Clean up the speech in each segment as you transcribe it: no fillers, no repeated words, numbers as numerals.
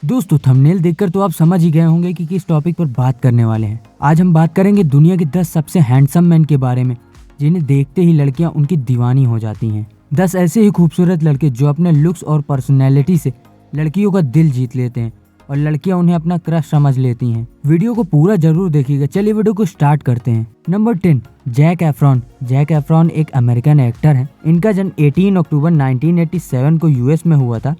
दोस्तों थंबनेल देखकर तो आप समझ ही गए होंगे कि किस टॉपिक पर बात करने वाले हैं। आज हम बात करेंगे दुनिया के 10 सबसे हैंडसम मैन के बारे में, जिन्हें देखते ही लड़कियां उनकी दीवानी हो जाती हैं। 10 ऐसे ही खूबसूरत लड़के जो अपने लुक्स और पर्सनैलिटी से लड़कियों का दिल जीत लेते हैं और लड़कियां उन्हें अपना क्रश समझ लेती हैं। वीडियो को पूरा जरूर देखिएगा। चलिए वीडियो को स्टार्ट करते हैं। Number 10, Zac Efron. Zac Efron एक अमेरिकन एक्टर हैं। इनका जन्म 18 अक्टूबर 1987 को यूएस में हुआ था।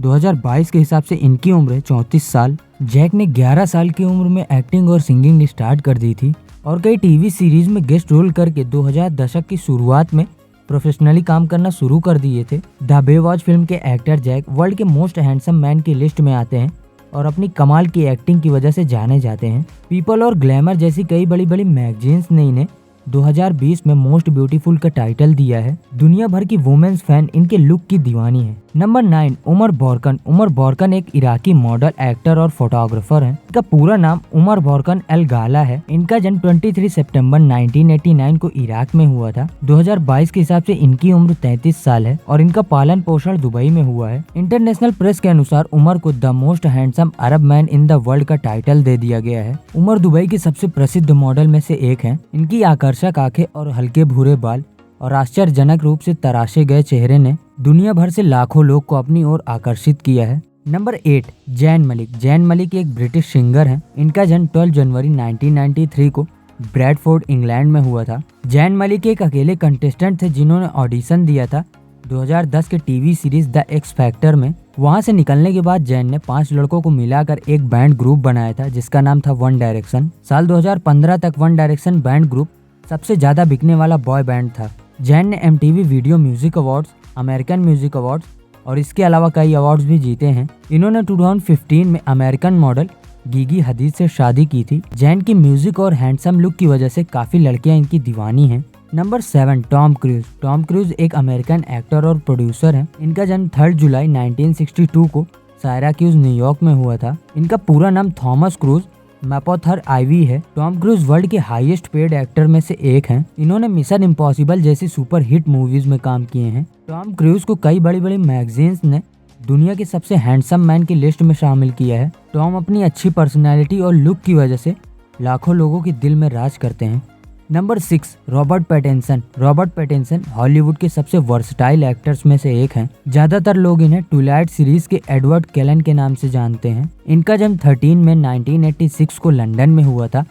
2022 के हिसाब से इनकी उम्र है 34 साल। जैक ने 11 साल की उम्र में एक्टिंग और सिंगिंग स्टार्ट कर दी थी और कई टीवी सीरीज में गेस्ट रोल करके 2000 दशक की शुरुआत में प्रोफेशनली काम करना शुरू कर दिए थे। द बेवॉच फिल्म के एक्टर जैक वर्ल्ड के मोस्ट हैंडसम मैन की लिस्ट में आते हैं और अपनी कमाल की एक्टिंग की वजह से जाने जाते हैं। पीपल और ग्लैमर जैसी कई बड़ी बड़ी मैगजीन्स ने इन्हें 2020 में मोस्ट ब्यूटीफुल का टाइटल दिया है। दुनिया भर की वुमेन्स फैन इनके लुक की दीवानी है। Number 9, Omar Borkan. Omar Borkan एक इराकी मॉडल, एक्टर और फोटोग्राफर हैं। इनका पूरा नाम उमर बोरकन एल गाला है। इनका जन्म 23 सितंबर 1989 को इराक में हुआ था। 2022 के हिसाब से इनकी उम्र 33 साल है और इनका पालन पोषण दुबई में हुआ है। इंटरनेशनल प्रेस के अनुसार उमर को the most handsome Arab man in the world का टाइटल दे दिया गया है। उमर दुबई की सबसे प्रसिद्ध मॉडल में से एक है। इनकी आकर्षक आंखें और हल्के भूरे बाल और आश्चर्यजनक रूप से तराशे गए चेहरे ने दुनिया भर से लाखों लोग को अपनी ओर आकर्षित किया है। नंबर 8, जैन मलिक। जैन मलिक एक ब्रिटिश सिंगर हैं। इनका जन्म 12 जनवरी 1993 को ब्रैडफोर्ड इंग्लैंड में हुआ था। जैन मलिक एक अकेले कंटेस्टेंट थे जिन्होंने ऑडिशन दिया था 2010 के TV series the x factor में। वहां से निकलने के बाद जैन ने 5 लड़कों को मिलाकर एक बैंड ग्रुप बनाया था जिसका नाम था वन डायरेक्शन। साल 2015 तक वन डायरेक्शन बैंड ग्रुप सबसे ज्यादा बिकने वाला बॉय बैंड था। जैन ने MTV video music awards, American music awards और इसके अलावा कई अवार्ड्स भी जीते हैं। इन्होंने 2015 में अमेरिकन मॉडल गीगी हदीद से शादी की थी। जैन की म्यूजिक और हैंडसम लुक की वजह से काफी लड़कियां इनकी दीवानी हैं। Number 7, Tom cruise. Tom cruise एक अमेरिकन एक्टर और प्रोड्यूसर हैं। इनका जन्म 3 जुलाई 1962 को सायराक्यूज न्यूयॉर्क में हुआ था। इनका पूरा नाम थॉमस क्रूज मैपोथर आईवी है। टॉम क्रूज वर्ल्ड के हाईएस्ट पेड एक्टर में से एक हैं। इन्होंने मिशन इम्पॉसिबल जैसी सुपर हिट मूवीज में काम किए हैं। टॉम क्रूज को कई बड़ी बड़ी मैगजीन्स ने दुनिया के सबसे हैंडसम मैन की लिस्ट में शामिल किया है। टॉम अपनी अच्छी पर्सनैलिटी और लुक की वजह से लाखों लोगों के दिल में राज करते हैं। Number 6, Robert Pattinson. Robert Pattinson Hollywood के सबसे वर्सटाइल एक्टर्स में से एक हैं। ज्यादातर लोग इन्हें ट्विलाइट सीरीज के एडवर्ड कैलन के नाम से जानते हैं। इनका जन्म 13 में 1986 को लंदन में हुआ था।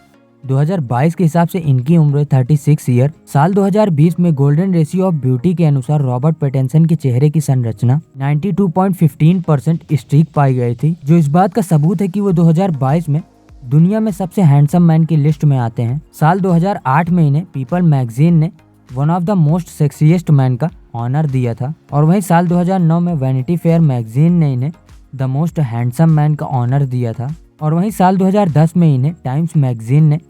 2022 के हिसाब से इनकी उम्र 36 ईयर। साल 2020 में गोल्डन रेशियो ऑफ ब्यूटी के अनुसार रॉबर्ट पैटिंसन के चेहरे की संरचना 92.15% स्ट्रीक पाई गई थी, जो इस बात का सबूत है कि वो 2022 में दुनिया में सबसे हैंडसम मैन की लिस्ट में आते हैं। साल 2008 में इन्हें पीपल मैगजीन ने one of the most sexiest man का ऑनर दिया था और वहीं साल 2009 में वैनिटी फेयर मैगजीन ने इन्हें द मोस्ट हैंडसम मैन का ऑनर दिया था और वहीं साल 2010 में इन्हें टाइम्स मैगजीन ने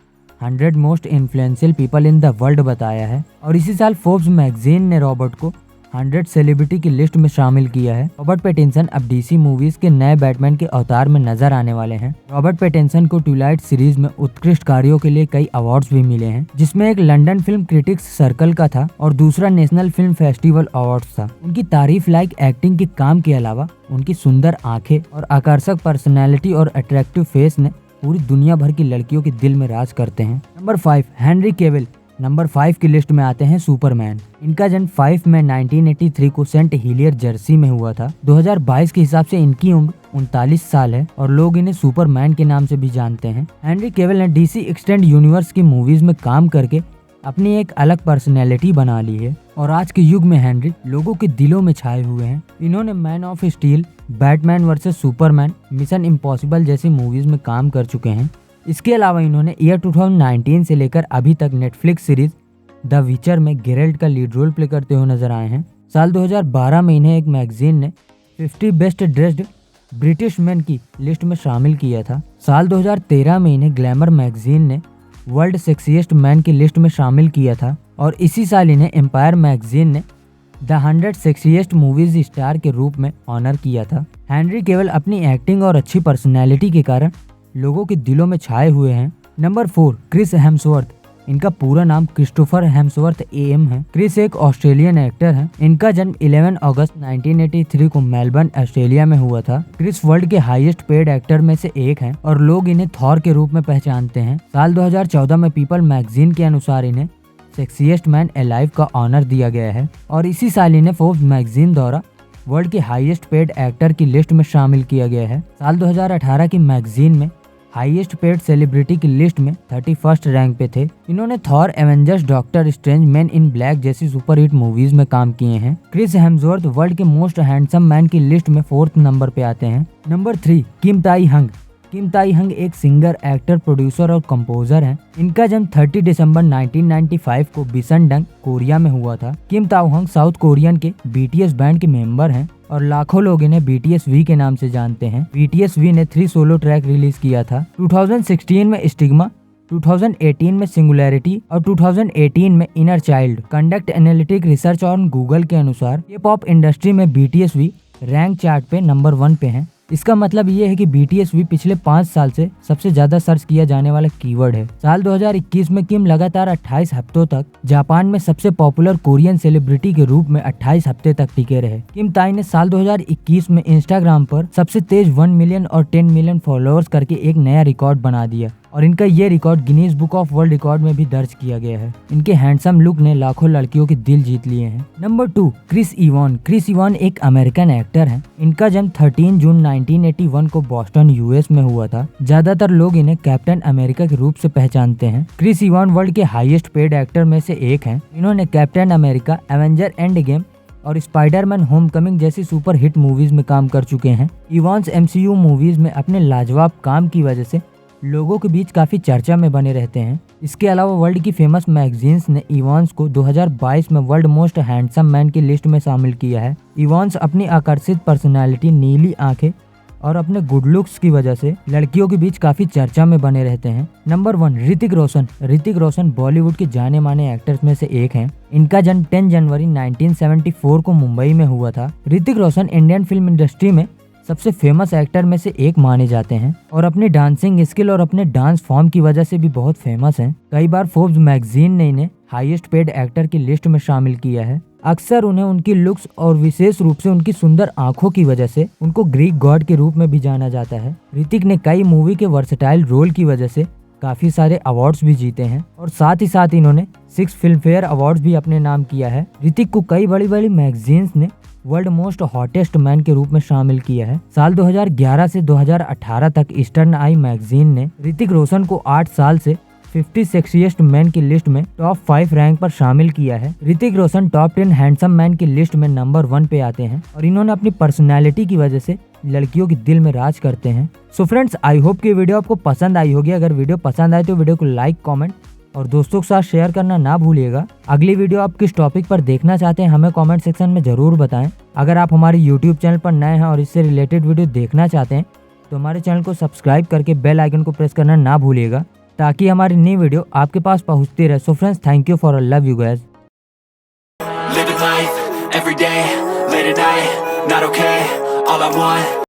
100 most influential people in the world बताया है और इसी साल फोर्ब्स मैगजीन ने रॉबर्ट को 100 सेलिब्रिटी की लिस्ट में शामिल किया है। रॉबर्ट पैटिंसन अब DC मूवीज के नए बैटमैन के अवतार में नजर आने वाले हैं। रॉबर्ट पैटिंसन को ट्विलाइट सीरीज में उत्कृष्ट कार्यों के लिए कई अवार्ड्स भी मिले हैं, जिसमें एक लंदन फिल्म क्रिटिक्स सर्कल का था और दूसरा नेशनल फिल्म फेस्टिवल अवार्ड्स था। उनकी तारीफ लायक एक्टिंग के काम के अलावा उनकी सुंदर आंखें और आकर्षक पर्सनैलिटी और अट्रैक्टिव फेस ने पूरी दुनिया भर की लड़कियों के दिल में राज करते हैं। Number 5, Henry Cavill. नंबर 5 की लिस्ट में आते हैं सुपरमैन। इनका जन्म 5 मई 1983 को सेंट हिलियर जर्सी में हुआ था। 2022 के हिसाब से इनकी उम्र 39 साल है और लोग इन्हें सुपरमैन के नाम से भी जानते हैं। हेनरी केविल ने DC एक्सटेंड यूनिवर्स की मूवीज में काम करके अपनी एक अलग पर्सनैलिटी बना ली है और आज के युग में हेनरी लोगों के दिलों में छाए हुए हैं। इन्होंने man of steel, Batman versus Superman, mission impossible जैसी मूवीज में काम कर चुके हैं। इसके अलावा इन्होंने ईयर 2019 से लेकर अभी तक नेटफ्लिक्स सीरीज द विचर में गेरल्ट का लीड रोल प्ले करते हुए नजर आए हैं। साल 2012 में इन्हें एक मैगजीन ने 50 बेस्ट ड्रेस्ड ब्रिटिश मैन की लिस्ट में शामिल किया था। साल 2013 में इन्हें ग्लैमर मैगजीन ने वर्ल्ड सेक्सीएस्ट मैन की लिस्ट में शामिल किया था और इसी साल इन्हें एम्पायर मैगजीन ने द 100 सेक्सीएस्ट मूवीज स्टार के रूप में ऑनर किया था। हेनरी केवल अपनी एक्टिंग और अच्छी पर्सनैलिटी के कारण लोगों के दिलों में छाए हुए हैं। Number 4, Chris Hemsworth. इनका पूरा नाम क्रिस्टोफर हेम्सवर्थ एम है। क्रिस एक ऑस्ट्रेलियन एक्टर है। इनका जन्म 11 अगस्त 1983 को मेलबर्न ऑस्ट्रेलिया में हुआ था। क्रिस वर्ल्ड के हाईएस्ट पेड एक्टर में से एक हैं और लोग इन्हें थॉर के रूप में पहचानते हैं। साल 2014 में पीपल मैगजीन के अनुसार इन्हें सेक्सिएस्ट मैन अलाइव का ऑनर दिया गया है और इसी साल इन्हें फोर्ब्स मैगजीन द्वारा वर्ल्ड के हाईएस्ट पेड एक्टर की लिस्ट में शामिल किया गया है। साल 2018 की मैगजीन में हाईएस्ट पेड सेलिब्रिटी की लिस्ट में 31st रैंक पे थे। इन्होंने Thor, Avengers, doctor strange, man in black जैसी सुपरहिट मूवीज में काम किए हैं। क्रिस हेम्सवर्थ वर्ल्ड के मोस्ट हैंडसम मैन की लिस्ट में 4th नंबर पे आते हैं। नंबर 3 किम ताई हंग। किम ताई हंग एक सिंगर, एक्टर, प्रोड्यूसर और कंपोजर हैं। इनका जन्म 30 दिसंबर 1995 को बिसनडंग, कोरिया में हुआ था। किम ताई हंग साउथ कोरियन के BTS बैंड के मेंबर हैं और लाखों लोग इन्हें BTS-V के नाम से जानते हैं। BTS-V ने 3 सोलो ट्रैक रिलीज किया था। 2016 में स्टिग्मा, 2018 में सिंगुलैरिटी और 2018 में inner child. Conduct analytic research और गूगल के अनुसार K-पॉप इंडस्ट्री में BTS-V रैंक चार्ट पे नंबर 1 पे है। इसका मतलब ये है कि BTS-V पिछले 5 साल से सबसे ज्यादा सर्च किया जाने वाला कीवर्ड है। साल 2021 में किम लगातार 28 हफ्तों तक जापान में सबसे पॉपुलर कोरियन सेलिब्रिटी के रूप में 28 हफ्ते तक टिके रहे। किम ताई ने साल 2021 में इंस्टाग्राम पर सबसे तेज 1 मिलियन और 10 मिलियन फॉलोअर्स करके एक नया रिकॉर्ड बना दिया और इनका ये record Guinness book of world record में भी दर्ज किया गया है। इनके हैंडसम लुक ने लाखों लड़कियों के दिल जीत लिए हैं। Number 2 Chris Evans. Chris Evans एक अमेरिकन एक्टर हैं। इनका जन्म 13 जून 1981 को बॉस्टन US में हुआ था। ज्यादातर लोग इन्हें कैप्टन अमेरिका के रूप से पहचानते हैं। क्रिस इवान वर्ल्ड के हाईएस्ट पेड एक्टर में से एक हैं। इन्होंने captain America, Avenger end game और स्पाइडरमैन होमकमिंग जैसी सुपर हिट मूवीज में काम कर चुके हैं। इवान्स MCU मूवीज में अपने लाजवाब काम की वजह से लोगों के बीच काफी चर्चा में बने रहते हैं। इसके अलावा वर्ल्ड की फेमस मैगजीन्स ने इवान्स को 2022 में वर्ल्ड मोस्ट हैंडसम मैन की लिस्ट में शामिल किया है। इवान्स अपनी आकर्षित पर्सनालिटी, नीली आंखें और अपने गुड लुक्स की वजह से लड़कियों के बीच काफी चर्चा में बने रहते हैं। नंबर 1 ऋतिक रोशन। ऋतिक रोशन बॉलीवुड के जाने माने एक्टर्स में से एक हैं। इनका जन्म 10 जनवरी 1974 को मुंबई में हुआ था। Hrithik Roshan Indian film industry में सबसे फेमस एक्टर में से एक माने जाते हैं और अपनी डांसिंग स्किल और अपने डांस फॉर्म की वजह से भी बहुत फेमस हैं। कई बार फोर्ब्स मैगजीन ने इन्हें हाईएस्ट पेड एक्टर की लिस्ट में शामिल किया है। अक्सर उन्हें उनकी लुक्स और विशेष रूप से उनकी सुंदर आंखों की वजह से उनको ग्रीक गॉड के रूप में भी जाना जाता है। ऋतिक ने कई मूवी के वर्सेटाइल रोल की वजह से काफी सारे अवार्ड्स भी जीते हैं और साथ ही साथ इन्होंने 6 फिल्म फेयर अवार्ड्स भी अपने नाम किया है। ऋतिक को कई बड़ी बड़ी मैगजीन्स ने वर्ल्ड मोस्ट हॉटेस्ट मैन के रूप में शामिल किया है। साल 2011 से 2018 तक ईस्टर्न आई मैगजीन ने ऋतिक रोशन को 8 साल से 50 सेक्सिएस्ट मैन की लिस्ट में टॉप 5 रैंक पर शामिल किया है। Hrithik Roshan top 10 handsome man की लिस्ट में नंबर 1 पे आते हैं और इन्होंने अपनी पर्सनैलिटी की वजह से लड़कियों के दिल में राज करते हैं। सो फ्रेंड्स, आई होप कि वीडियो आपको पसंद आई होगी। अगर वीडियो पसंद आए तो वीडियो को लाइक, कमेंट और दोस्तों के साथ शेयर करना ना भूलिएगा। अगली वीडियो आप किस टॉपिक पर देखना चाहते हैं हमें कमेंट सेक्शन में जरूर बताएं। अगर आप हमारे YouTube चैनल पर नए हैं और इससे रिलेटेड वीडियो देखना चाहते हैं तो हमारे चैनल को सब्सक्राइब करके बेल आइकन को प्रेस करना ना भूलिएगा ताकि हमारी नई वीडियो आपके पास पहुंचती रहे। So friends, thank you for love you guys. Living life every day, late at night, not okay. All I want